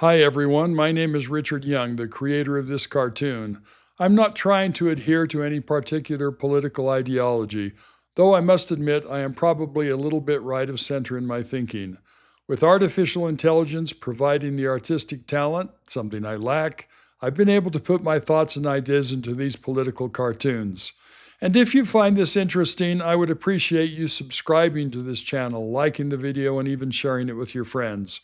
Hi everyone, my name is Richard Young, the creator of this cartoon. I'm not trying to adhere to any particular political ideology, though I must admit I am probably a little bit right of center in my thinking. With artificial intelligence providing the artistic talent, something I lack, I've been able to put my thoughts and ideas into these political cartoons. And if you find this interesting, I would appreciate you subscribing to this channel, liking the video, and even sharing it with your friends.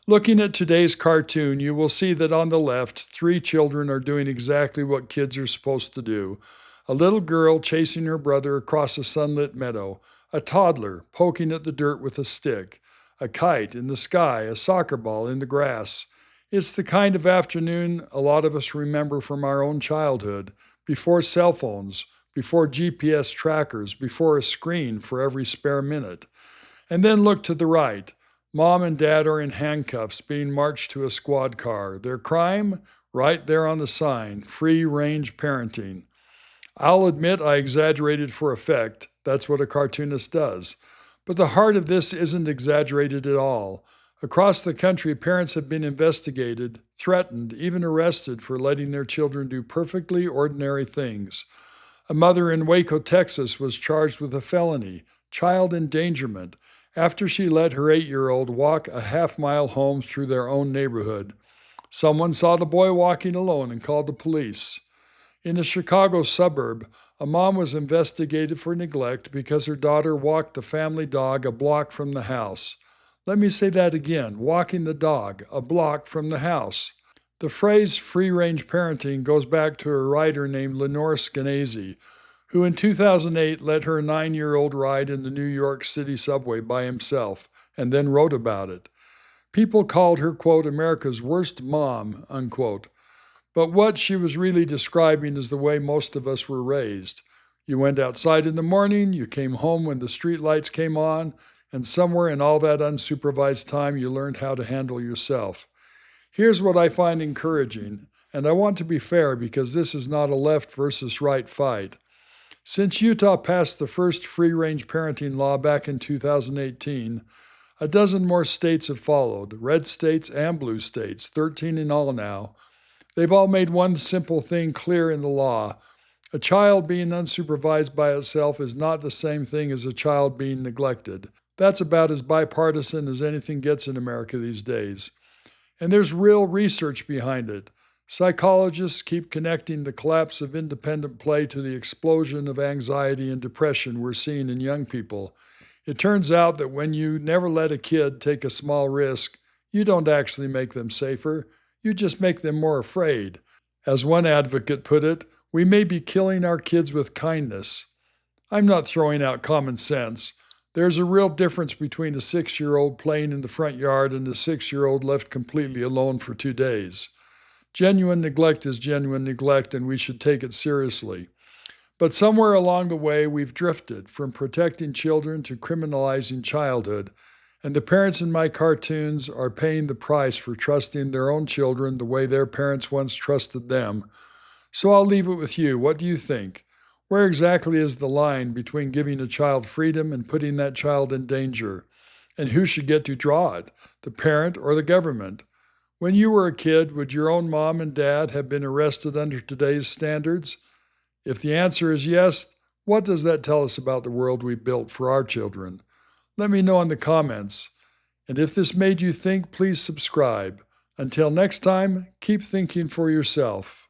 Looking at today's cartoon, you will see that on the left, three children are doing exactly what kids are supposed to do. A little girl chasing her brother across a sunlit meadow, a toddler poking at the dirt with a stick, a kite in the sky, a soccer ball in the grass. It's the kind of afternoon a lot of us remember from our own childhood, before cell phones, before GPS trackers, before a screen for every spare minute. And then look to the right. Mom and dad are in handcuffs being marched to a squad car. Their crime? Right there on the sign, free range parenting. I'll admit I exaggerated for effect. That's what a cartoonist does. But the heart of this isn't exaggerated at all. Across the country, parents have been investigated, threatened, even arrested for letting their children do perfectly ordinary things. A mother in Waco, Texas was charged with a felony, child endangerment, after she let her 8-year-old walk a half-mile home through their own neighborhood. Someone saw the boy walking alone and called the police. In a Chicago suburb, a mom was investigated for neglect because her daughter walked the family dog a block from the house. Let me say that again, walking the dog a block from the house. The phrase free-range parenting goes back to a writer named Lenore Skenazy, who in 2008 let her 9-year-old ride in the New York City subway by himself and then wrote about it. People called her, quote, America's worst mom, unquote. But what she was really describing is the way most of us were raised. You went outside in the morning, you came home when the street lights came on, and somewhere in all that unsupervised time you learned how to handle yourself. Here's what I find encouraging, and I want to be fair because this is not a left versus right fight. Since Utah passed the first free-range parenting law back in 2018, a dozen more states have followed, red states and blue states, 13 in all now. They've all made one simple thing clear in the law. A child being unsupervised by itself is not the same thing as a child being neglected. That's about as bipartisan as anything gets in America these days. And there's real research behind it. Psychologists keep connecting the collapse of independent play to the explosion of anxiety and depression we're seeing in young people. It turns out that when you never let a kid take a small risk, you don't actually make them safer, you just make them more afraid. As one advocate put it, we may be killing our kids with kindness. I'm not throwing out common sense. There's a real difference between a 6-year-old playing in the front yard and a 6-year-old left completely alone for 2 days. Genuine neglect is genuine neglect, and we should take it seriously. But somewhere along the way, we've drifted from protecting children to criminalizing childhood, and the parents in my cartoons are paying the price for trusting their own children the way their parents once trusted them. So I'll leave it with you. What do you think? Where exactly is the line between giving a child freedom and putting that child in danger? And who should get to draw it, the parent or the government? When you were a kid, would your own mom and dad have been arrested under today's standards? If the answer is yes, what does that tell us about the world we built for our children? Let me know in the comments. And if this made you think, please subscribe. Until next time, keep thinking for yourself.